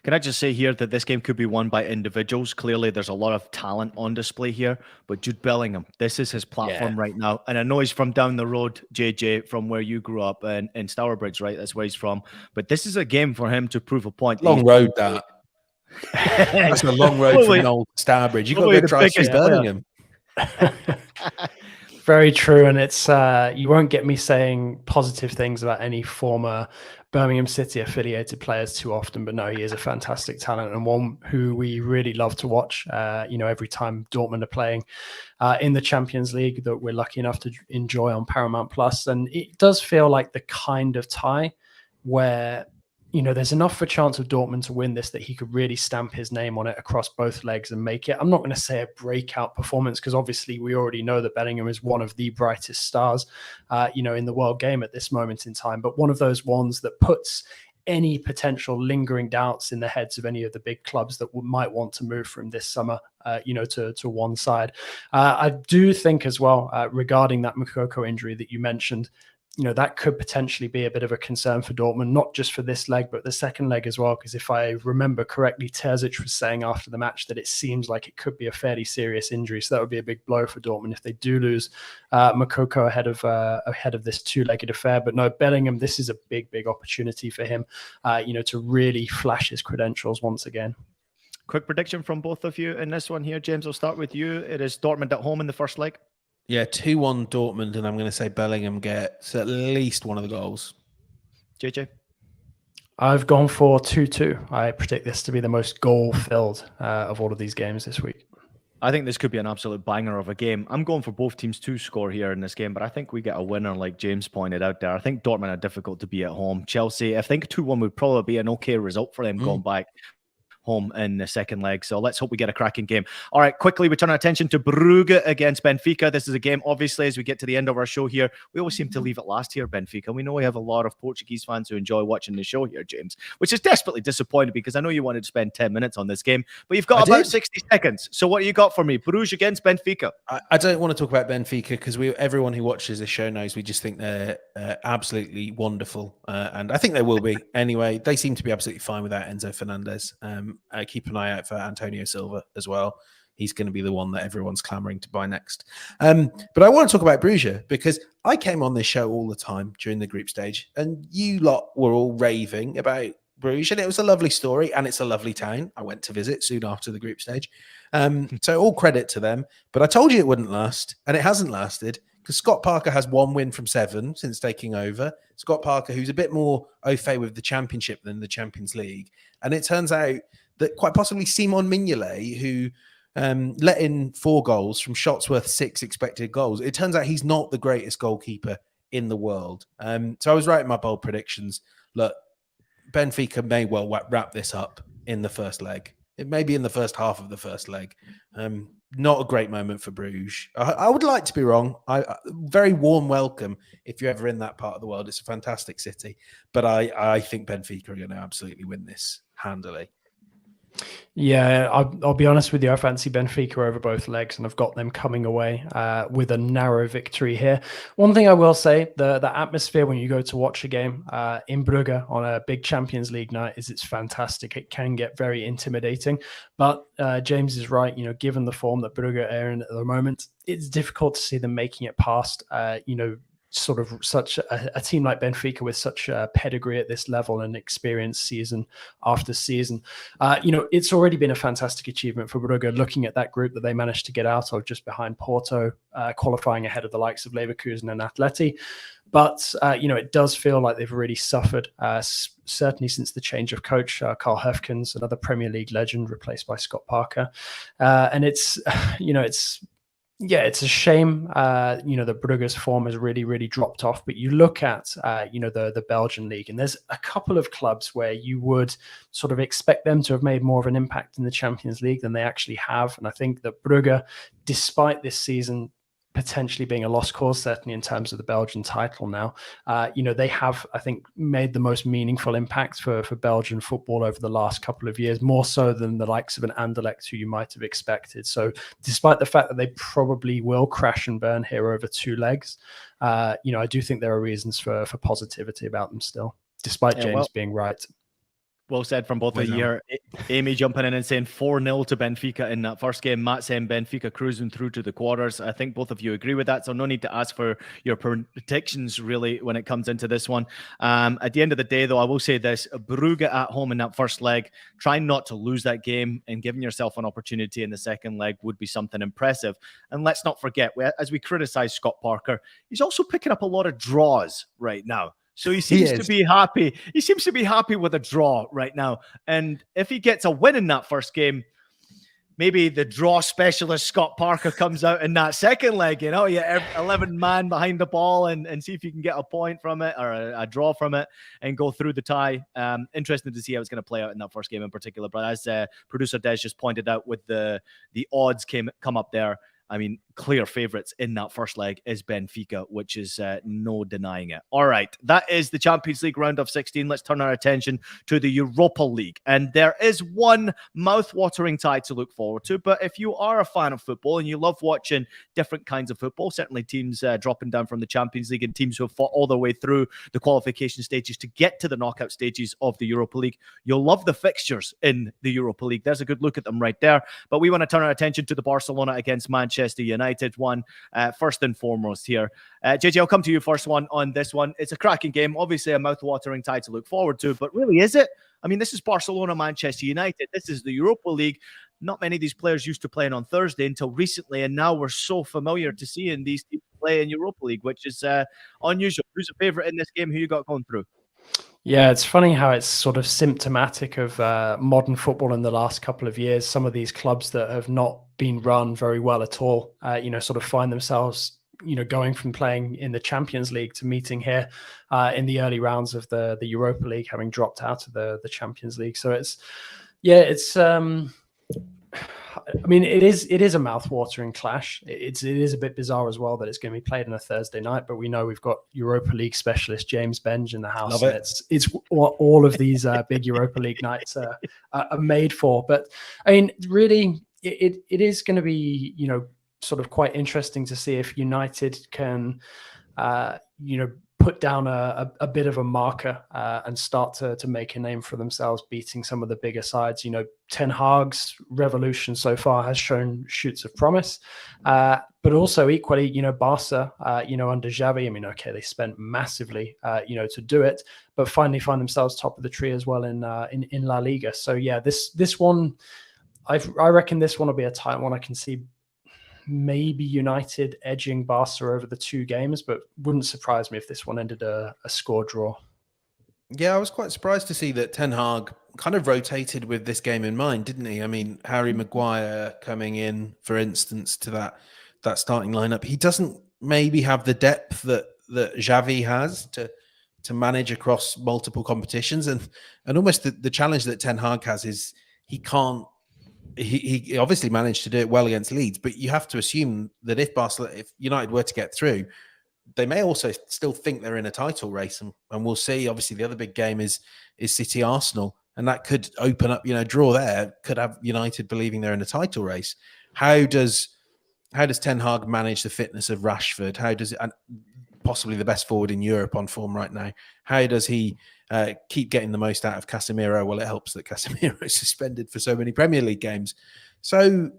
Can I just say here that this game could be won by individuals? Clearly, there's a lot of talent on display here, but Jude Bellingham, this is his platform right now. And I know he's from down the road, JJ, from where you grew up in Stourbridge, right? That's where he's from. But this is a game for him to prove a point. Long road, that. That's a long road from old Stourbridge. You've got to go try Jude Bellingham. Very true, and it's you won't get me saying positive things about any former Birmingham City affiliated players too often, but no, he is a fantastic talent and one who we really love to watch. Every time Dortmund are playing in the Champions League that we're lucky enough to enjoy on Paramount Plus, and it does feel like the kind of tie where there's enough for chance of Dortmund to win this that he could really stamp his name on it across both legs and make it. I'm not going to say a breakout performance because obviously we already know that Bellingham is one of the brightest stars, in the world game at this moment in time. But one of those ones that puts any potential lingering doubts in the heads of any of the big clubs that might want to move from this summer, to one side. I do think as well regarding that Moukoko injury that you mentioned, that could potentially be a bit of a concern for Dortmund, not just for this leg, but the second leg as well. Because if I remember correctly, Terzic was saying after the match that it seems like it could be a fairly serious injury. So that would be a big blow for Dortmund if they do lose Moukoko ahead of this two-legged affair. But no, Bellingham, this is a big, big opportunity for him, to really flash his credentials once again. Quick prediction from both of you in this one here. James, I'll start with you. It is Dortmund at home in the first leg. Yeah, 2-1 Dortmund, and I'm going to say Bellingham gets at least one of the goals. JJ? I've gone for 2-2. I predict this to be the most goal-filled of all of these games this week. I think this could be an absolute banger of a game. I'm going for both teams to score here in this game, but I think we get a winner like James pointed out there. I think Dortmund are difficult to be at home. Chelsea, I think 2-1 would probably be an okay result for them going back home in the second leg. So let's hope we get a cracking game. All right, quickly, we turn our attention to Brugge against Benfica. This is a game, obviously, as we get to the end of our show here, we always seem to leave it last here, Benfica. We know we have a lot of Portuguese fans who enjoy watching the show here, James, which is desperately disappointed because I know you wanted to spend 10 minutes on this game, but you've got about 60 seconds. So what do you got for me? Brugge against Benfica. I don't want to talk about Benfica because everyone who watches this show knows we just think they're absolutely wonderful. And I think they will be. Anyway, they seem to be absolutely fine without Enzo Fernandez. Keep an eye out for Antonio Silva as well. He's going to be the one that everyone's clamoring to buy next. But I want to talk about Brugge because I came on this show all the time during the group stage and you lot were all raving about Brugge and it was a lovely story and it's a lovely town. I went to visit soon after the group stage. So all credit to them. But I told you it wouldn't last and it hasn't lasted because Scott Parker has 1 win from 7 since taking over. Scott Parker, who's a bit more au fait with the Championship than the Champions League. And it turns out that quite possibly Simon Mignolet, who let in 4 goals from shots worth 6 expected goals, it turns out he's not the greatest goalkeeper in the world. So I was right in my bold predictions. Look, Benfica may well wrap this up in the first leg. It may be in the first half of the first leg. Not a great moment for Bruges. I would like to be wrong. Very warm welcome if you're ever in that part of the world. It's a fantastic city. But I think Benfica are going to absolutely win this handily. Yeah, I'll be honest with you. I fancy Benfica over both legs, and I've got them coming away with a narrow victory here. One thing I will say, the atmosphere when you go to watch a game in Brugge on a big Champions League night it's fantastic. It can get very intimidating, but James is right. Given the form that Brugge are in at the moment, it's difficult to see them making it past, sort of such a team like Benfica with such a pedigree at this level and experience season after season. It's already been a fantastic achievement for Brugge, looking at that group that they managed to get out of just behind Porto, qualifying ahead of the likes of Leverkusen and Atleti. But, it does feel like they've really suffered, certainly since the change of coach. Carl Höfkens, another Premier League legend, replaced by Scott Parker. And it's a shame, that Brugge's form has really, really dropped off. But you look at, the Belgian league, and there's a couple of clubs where you would sort of expect them to have made more of an impact in the Champions League than they actually have. And I think that Brugge, despite this season potentially being a lost cause, certainly in terms of the Belgian title now, they have, I think, made the most meaningful impact for Belgian football over the last couple of years, more so than the likes of an Anderlecht who you might have expected. So despite the fact that they probably will crash and burn here over two legs, I do think there are reasons for positivity about them still, despite James being right. Well said from both of you here. Amy jumping in and saying 4-0 to Benfica in that first game. Matt saying Benfica cruising through to the quarters. I think both of you agree with that, so no need to ask for your predictions really when it comes into this one. At the end of the day, though, I will say this. Brugge at home in that first leg, trying not to lose that game and giving yourself an opportunity in the second leg would be something impressive. And let's not forget, as we criticize Scott Parker, he's also picking up a lot of draws right now. So he seems to be happy. He seems to be happy with a draw right now. And if he gets a win in that first game, maybe the draw specialist Scott Parker comes out in that second leg. You 11 man behind the ball and see if you can get a point from it or a draw from it and go through the tie. Interesting to see how it's going to play out in that first game in particular. But as producer Des just pointed out, with the odds come up there, I mean, clear favourites in that first leg is Benfica, which is no denying it. All right, that is the Champions League round of 16. Let's turn our attention to the Europa League. And there is one mouth-watering tie to look forward to. But if you are a fan of football and you love watching different kinds of football, certainly teams dropping down from the Champions League and teams who have fought all the way through the qualification stages to get to the knockout stages of the Europa League, you'll love the fixtures in the Europa League. There's a good look at them right there. But we want to turn our attention to the Barcelona against Manchester United one, first and foremost here. JJ, I'll come to you first on this one. It's a cracking game, obviously a mouth-watering tie to look forward to, but really, is it? I mean, this is Barcelona, Manchester United. This is the Europa League. Not many of these players used to playing on Thursday until recently, and now we're so familiar to seeing these teams play in Europa League, which is unusual. Who's a favourite in this game? Who you got going through? Yeah, it's funny how it's sort of symptomatic of modern football in the last couple of years. Some of these clubs that have not been run very well at all, sort of find themselves, going from playing in the Champions League to meeting here in the early rounds of the Europa League, having dropped out of the Champions League. So it is a mouth-watering clash. It is a bit bizarre as well that it's going to be played on a Thursday night, but we know we've got Europa League specialist James Benge in the house. Love it. It's what all of these big Europa League nights are made for. But I mean, really, it is going to be, sort of quite interesting to see if United can, put down a bit of a marker and start to make a name for themselves, beating some of the bigger sides. Ten Hag's revolution so far has shown shoots of promise, but also equally, Barca, under Xavi, I mean, okay, they spent massively, to do it, but finally find themselves top of the tree as well in La Liga. So yeah, this one, I reckon this one will be a tight one. I can see maybe United edging Barca over the two games, but wouldn't surprise me if this one ended a score draw. Yeah, I was quite surprised to see that Ten Hag kind of rotated with this game in mind, didn't he? I mean, Harry Maguire coming in, for instance, to that starting lineup. He doesn't maybe have the depth that Xavi has to manage across multiple competitions, and almost the challenge that Ten Hag has is he can't he obviously managed to do it well against Leeds, but you have to assume that if United were to get through, they may also still think they're in a title race, and we'll see. Obviously, the other big game is City Arsenal, and that could open up, draw there could have United believing they're in a title race. How does Ten Hag manage the fitness of Rashford? How does it, and possibly the best forward in Europe on form right now? How does he keep getting the most out of Casemiro? Well, it helps that Casemiro is suspended for so many Premier League games. So,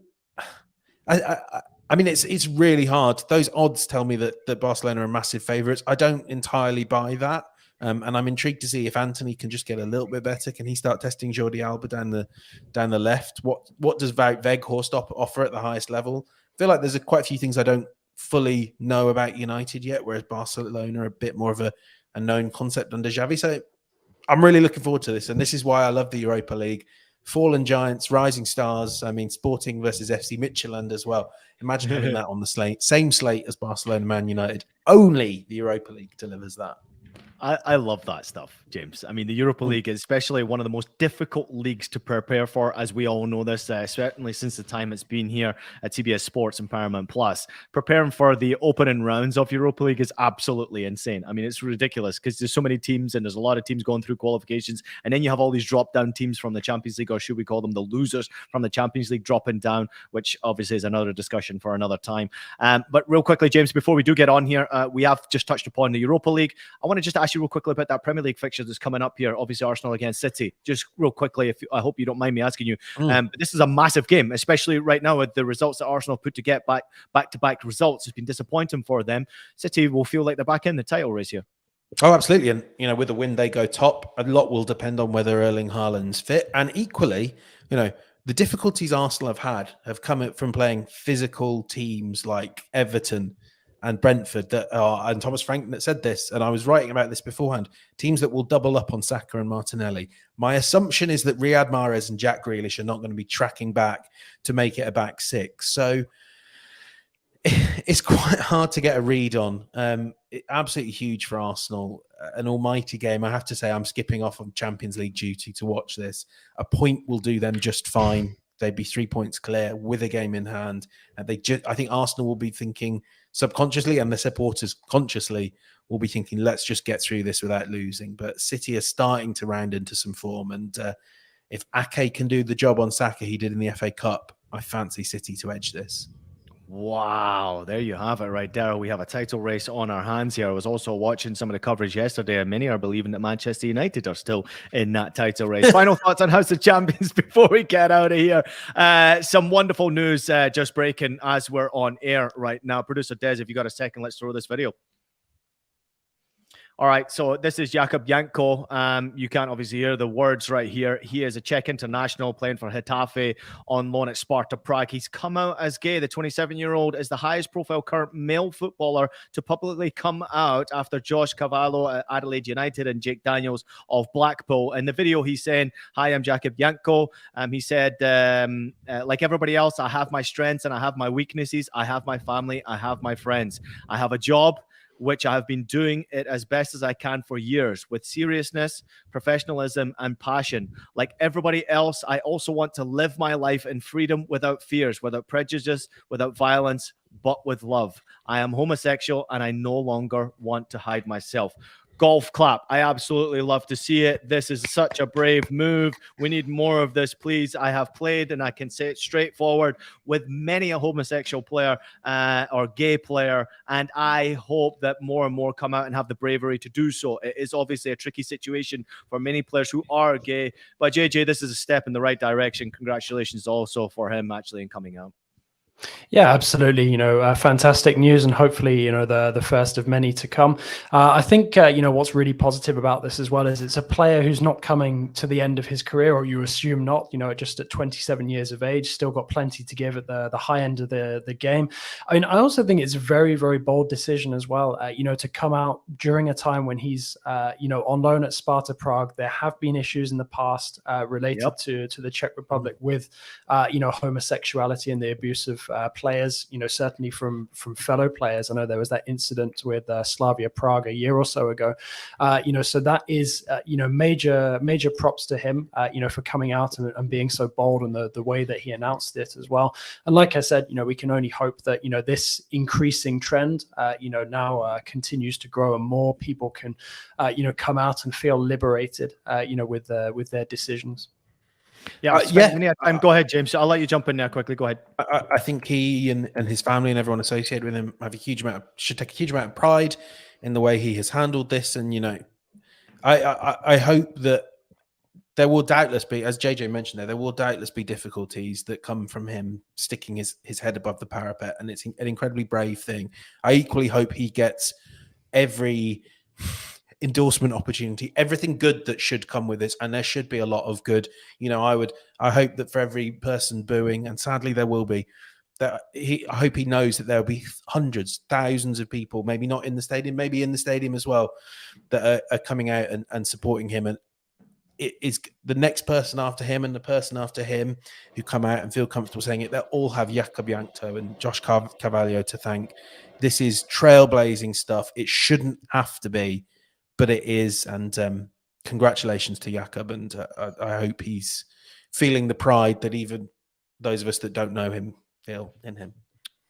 I mean, it's really hard. Those odds tell me that Barcelona are massive favourites. I don't entirely buy that. And I'm intrigued to see if Anthony can just get a little bit better. Can he start testing Jordi Alba down the left? What does Weghorst offer at the highest level? I feel like there's quite a few things I don't fully know about United yet, whereas Barcelona are a bit more of a known concept under Xavi. So I'm really looking forward to this. And this is why I love the Europa League. Fallen giants, rising stars. I mean, Sporting versus FC Midtjylland as well. Imagine having that on the same slate as Barcelona, Man United. Only the Europa League delivers that. I love that stuff, James. I mean, the Europa League is especially one of the most difficult leagues to prepare for, as we all know this, certainly since the time it's been here at CBS Sports and Paramount Plus. Preparing for the opening rounds of Europa League is absolutely insane. I mean, it's ridiculous because there's so many teams and there's a lot of teams going through qualifications. And then you have all these drop-down teams from the Champions League, or should we call them the losers from the Champions League, dropping down, which obviously is another discussion for another time. But real quickly, James, before we do get on here, we have just touched upon the Europa League. I want to just ask you real quickly about that Premier League fixture that's coming up here. Obviously, Arsenal against City. Just real quickly, I hope you don't mind me asking you. But this is a massive game, especially right now with the results that Arsenal put to get back-to-back results. It's been disappointing for them. City will feel like they're back in the title race here. Oh, absolutely. And, with the win, they go top. A lot will depend on whether Erling Haaland's fit. And equally, the difficulties Arsenal have come from playing physical teams like Everton and Brentford and Thomas Frank that said this, and I was writing about this beforehand, teams that will double up on Saka and Martinelli. My assumption is that Riyad Mahrez and Jack Grealish are not going to be tracking back to make it a back six. So it's quite hard to get a read on. Absolutely huge for Arsenal. An almighty game. I have to say I'm skipping off on Champions League duty to watch this. A point will do them just fine. They'd be 3 points clear with a game in hand. And I think Arsenal will be thinking subconsciously, and the supporters consciously will be thinking, let's just get through this without losing. But City are starting to round into some form. And if Ake can do the job on Saka he did in the FA Cup, I fancy City to edge this. Wow, there you have it right there. We have a title race on our hands here. I was also watching some of the coverage yesterday, and many are believing that Manchester United are still in that title race. Final thoughts on House of Champions before we get out of here. Some wonderful news just breaking as we're on air right now. Producer Des, if you got a second, let's throw this video. All right, so this is Jakub Janko. You can't obviously hear the words right here. He is a Czech international playing for Getafe on loan at Sparta Prague. He's come out as gay. The 27-year-old is the highest profile current male footballer to publicly come out after Josh Cavallo at Adelaide United and Jake Daniels of Blackpool. In the video, he's saying, "Hi, I'm Jakub Janko." He said, like everybody else, I have my strengths and I have my weaknesses. I have my family. I have my friends. I have a job, which I have been doing it as best as I can for years with seriousness, professionalism, and passion. Like everybody else, I also want to live my life in freedom without fears, without prejudice, without violence, but with love. I am homosexual and I no longer want to hide myself. Golf clap. I absolutely love to see it. This is such a brave move. We need more of this, please. I have played, and I can say it straightforward, with many a homosexual player or gay player, and I hope that more and more come out and have the bravery to do so. It is obviously a tricky situation for many players who are gay, but JJ, this is a step in the right direction. Congratulations also for him actually in coming out. Yeah, absolutely. Fantastic news, and hopefully, the first of many to come. I think, what's really positive about this as well is it's a player who's not coming to the end of his career, or you assume not, just at 27 years of age, still got plenty to give at the high end of the game. I mean, I also think it's a very, very bold decision as well, to come out during a time when he's, on loan at Sparta Prague. There have been issues in the past related to the Czech Republic with, homosexuality and the abuse of players, certainly from fellow players. I know there was that incident with Slavia Prague a year or so ago. So that is, major props to him, for coming out and being so bold in the way that he announced it as well. And like I said, we can only hope that, this increasing trend, now continues to grow and more people can, come out and feel liberated, with their decisions. Yeah, go ahead, James. I'll let you jump in there quickly. Go ahead. I think he and his family and everyone associated with him should take a huge amount of pride in the way he has handled this. And I hope that there will doubtless be, as JJ mentioned, there will doubtless be difficulties that come from him sticking his head above the parapet, and it's an incredibly brave thing. I equally hope he gets every endorsement opportunity, everything good that should come with this, and there should be a lot of good. I hope that for every person booing, and sadly there will be, I hope he knows that there will be hundreds, thousands of people, maybe not in the stadium, maybe in the stadium as well, that are coming out and supporting him. And it is the next person after him and the person after him who come out and feel comfortable saying it. They'll all have Jakub Jankto and Josh Carvalho to thank. This is trailblazing stuff. It shouldn't have to be, but it is. And congratulations to Jakub. And I hope he's feeling the pride that even those of us that don't know him feel in him.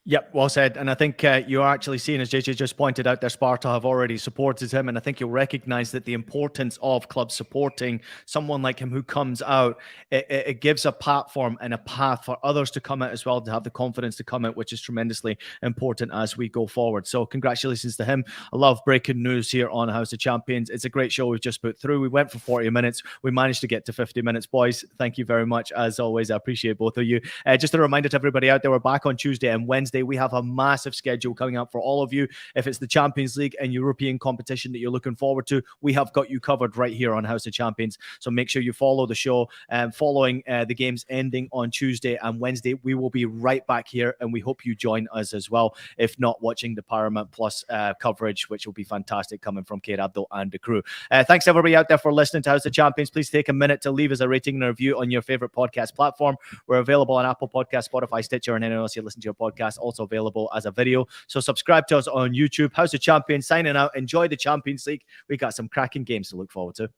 Yep, well said. And I think you're actually seeing, as JJ just pointed out there, Sparta have already supported him. And I think you'll recognize that the importance of clubs supporting someone like him who comes out. It gives a platform and a path for others to come out as well, to have the confidence to come out, which is tremendously important as we go forward. So congratulations to him. I love breaking news here on House of Champions. It's a great show we've just put through. We went for 40 minutes. We managed to get to 50 minutes. Boys, thank you very much. As always, I appreciate both of you. Just a reminder to everybody out there, we're back on Tuesday and Wednesday. We have a massive schedule coming up for all of you. If it's the Champions League and European competition that you're looking forward to, we have got you covered right here on House of Champions. So make sure you follow the show. Following the games ending on Tuesday and Wednesday, we will be right back here, and we hope you join us as well. If not, watching the Paramount Plus coverage, which will be fantastic coming from Kate Abdul and the crew. Thanks everybody out there for listening to House of Champions. Please take a minute to leave us a rating and a review on your favorite podcast platform. We're available on Apple Podcasts, Spotify, Stitcher, and anywhere else you listen to your podcast. Also available as a video. So subscribe to us on YouTube. House of Champions signing out. Enjoy the Champions League. We got some cracking games to look forward to.